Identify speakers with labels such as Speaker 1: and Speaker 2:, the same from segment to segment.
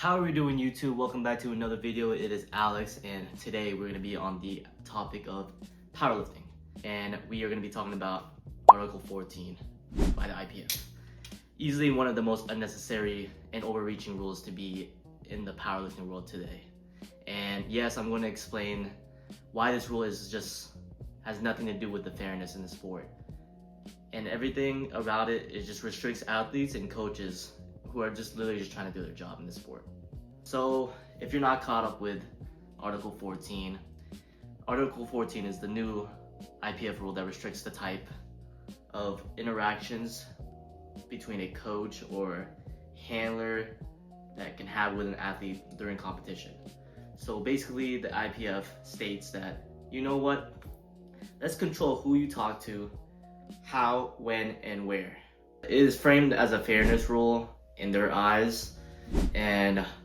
Speaker 1: How are we doing, YouTube? Welcome back to another video. It is Alex, and today we're going to be on the topic of powerlifting, and we are going to be talking about Article 14 by the IPF. Easily one of the most unnecessary and overreaching rules to be in the powerlifting world today. And yes, I'm going to explain why this rule has nothing to do with the fairness in the sport, and everything about it just restricts athletes and coaches who are just literally just trying to do their job in this sport. So if you're not caught up with Article 14, Article 14 is the new IPF rule that restricts the type of interactions between a coach or handler that can have with an athlete during competition. So basically the IPF states that, you know what, let's control who you talk to, how, when, and where. It is framed as a fairness rule in their eyes,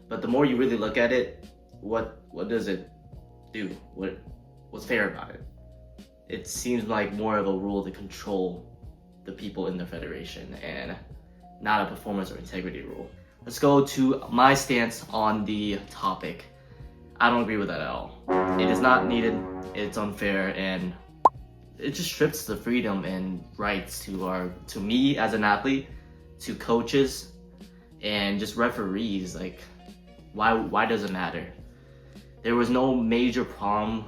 Speaker 1: but the more you really look at it, what does it do? What's fair about it? It seems like more of a rule to control the people in the federation and not a performance or integrity rule. Let's go to my stance on the topic. I don't agree with that at all. It is not needed, it's unfair, and it just strips the freedom and rights to me as an athlete, to coaches, and just referees. Like, why does it matter? There was no major problem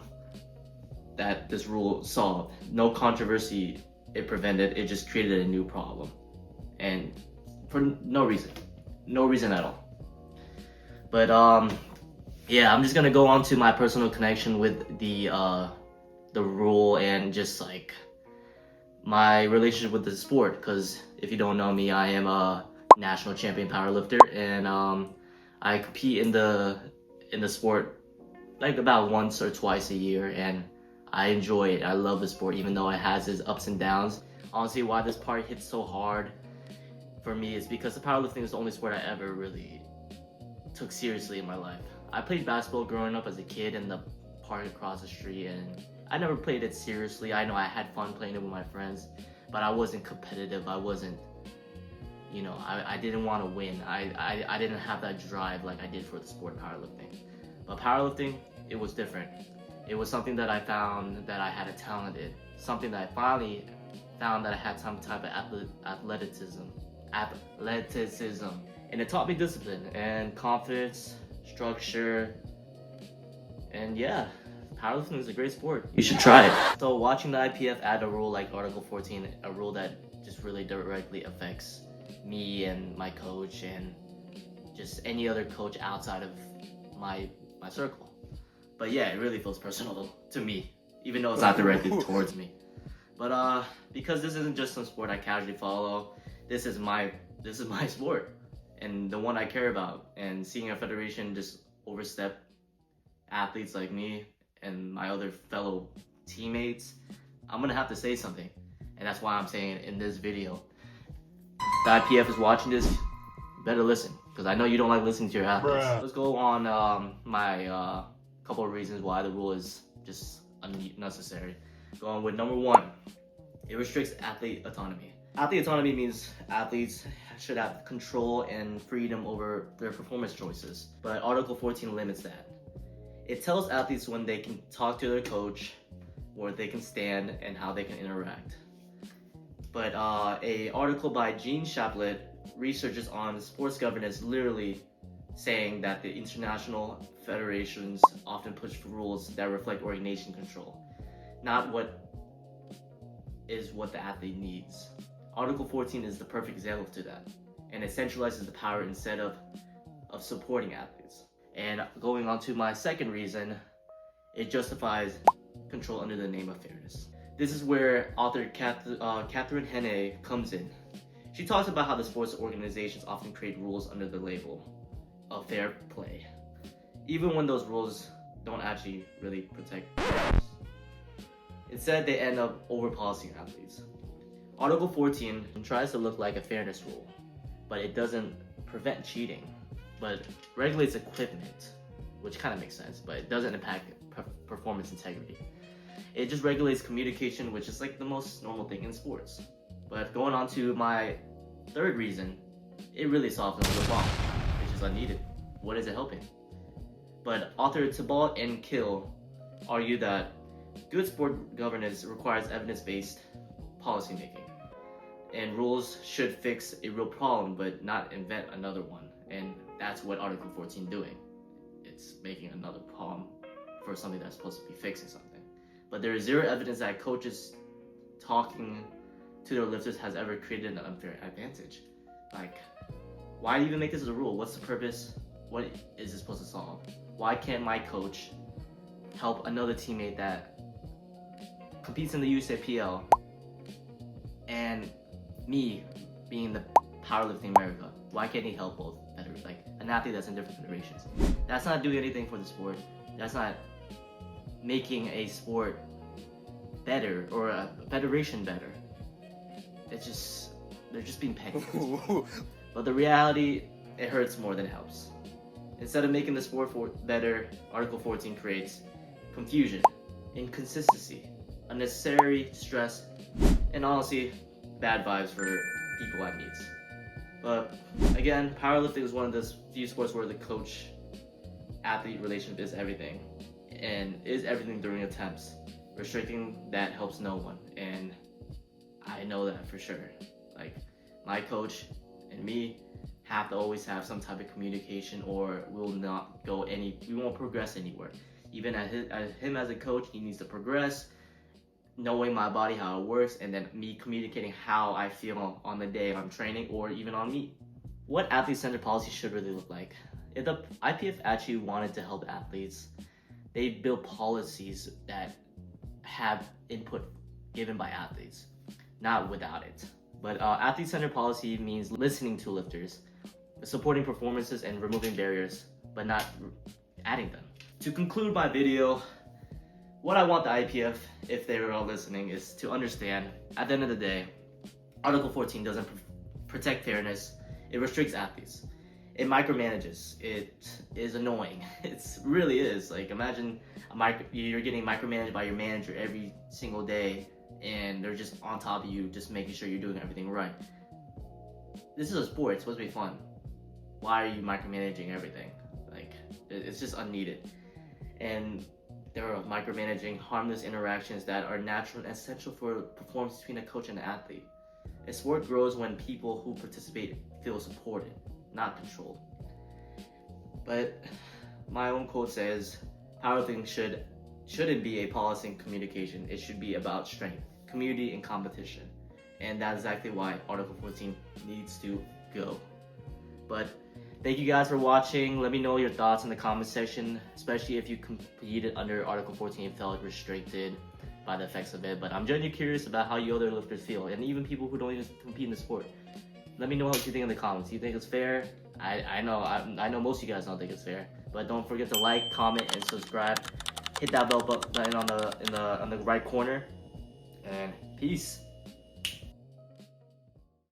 Speaker 1: that this rule solved. No controversy it prevented. It just created a new problem, and for no reason at all. But yeah, I'm just gonna go on to my personal connection with the rule and just like my relationship with the sport. Because if you don't know me, I am a national champion powerlifter, and I compete in the sport like about once or twice a year, and I enjoy it. I love the sport, even though it has its ups and downs. Honestly, why this part hits so hard for me is because the powerlifting is the only sport I ever really took seriously in my life. I played basketball growing up as a kid in the park across the street, and I never played it seriously. I know I had fun playing it with my friends, but I wasn't competitive. I wasn't, I didn't want to win. I didn't have that drive like I did for the sport of powerlifting. But powerlifting, it was different. It was something that I found that I had a talent in. Something that I finally found that I had some type of athleticism. And it taught me discipline and confidence, structure, and yeah, powerlifting is a great sport. You should try it. So watching the IPF add a rule like Article 14, a rule that just really directly affects me and my coach and just any other coach outside of my circle. But yeah, it really feels personal to me, even though it's not directly towards me. But because this isn't just some sport I casually follow, this is my sport and the one I care about. And seeing a federation just overstep athletes like me and my other fellow teammates, I'm gonna have to say something, and that's why I'm saying it in this video. If the IPF is watching this, better listen, because I know you don't like listening to your athletes. Let's go on my couple of reasons why the rule is just unnecessary. Going with number one, it restricts athlete autonomy. Athlete autonomy means athletes should have control and freedom over their performance choices, but Article 14 limits that. It tells athletes when they can talk to their coach, where they can stand, and how they can interact. But a article by Gene Shaplett researches on sports governance literally saying that the international federations often push for rules that reflect organization control, not what the athlete needs. Article 14 is the perfect example to that, and it centralizes the power instead of supporting athletes. And going on to my second reason, it justifies control under the name of fairness. This is where author Catherine Henne comes in. She talks about how the sports organizations often create rules under the label of fair play, even when those rules don't actually really protect players. Instead, they end up over-policing athletes. Article 14 tries to look like a fairness rule, but it doesn't prevent cheating, but regulates equipment, which kind of makes sense, but it doesn't impact performance integrity. It just regulates communication, which is like the most normal thing in sports. But going on to my third reason, it really solves another problem, which is unneeded. what is it helping? But author Tibalt and Kill argue that good sport governance requires evidence-based policymaking, and rules should fix a real problem but not invent another one. And that's what Article 14 doing. It's making another problem for something that's supposed to be fixing something. But there is zero evidence that coaches talking to their lifters has ever created an unfair advantage. Like, why even make this as a rule? What's the purpose? What is it supposed to solve? Why can't my coach help another teammate that competes in the USAPL and me being the powerlifting America? Why can't he help both? Like an athlete that's in different federations. That's not doing anything for the sport. That's not making a sport better or a federation better. They're just being petty. But the reality, it hurts more than it helps. Instead of making the sport better, Article 14 creates confusion, inconsistency, unnecessary stress, and honestly, bad vibes for people at meets. But again, powerlifting is one of those few sports where the coach-athlete relationship is everything, and is everything during attempts. Restricting that helps no one, and I know that for sure. Like, my coach and me have to always have some type of communication, or we won't progress anywhere. Even as him as a coach, he needs to progress, knowing my body, how it works, and then me communicating how I feel on the day I'm training or even on meet. What athlete-centered policy should really look like? If the IPF actually wanted to help athletes, they'd build policies that have input given by athletes, not without it. But athlete-centered policy means listening to lifters, supporting performances, and removing barriers, but not adding them. To conclude my video, what I want the IPF, if they were all listening, is to understand, at the end of the day, Article 14 doesn't protect fairness. It restricts athletes. It micromanages. It is annoying. It really is. Like, imagine you're getting micromanaged by your manager every single day, and they're just on top of you, just making sure you're doing everything right. This is a sport. It's supposed to be fun. Why are you micromanaging everything? Like, it's just unneeded. And there are micromanaging, harmless interactions that are natural and essential for performance between a coach and an athlete. A sport grows when people who participate feel supported, not controlled. But my own quote says, powerlifting shouldn't be a policy and communication. It should be about strength, community, and competition. And that's exactly why Article 14 needs to go. But thank you guys for watching. Let me know your thoughts in the comment section, especially if you competed under Article 14 and felt restricted by the effects of it. But I'm genuinely curious about how you other lifters feel, and even people who don't even compete in the sport. Let me know what you think in the comments. Do you think it's fair? I know most of you guys don't think it's fair. But don't forget to like, comment, and subscribe. Hit that bell button on the right corner. And peace.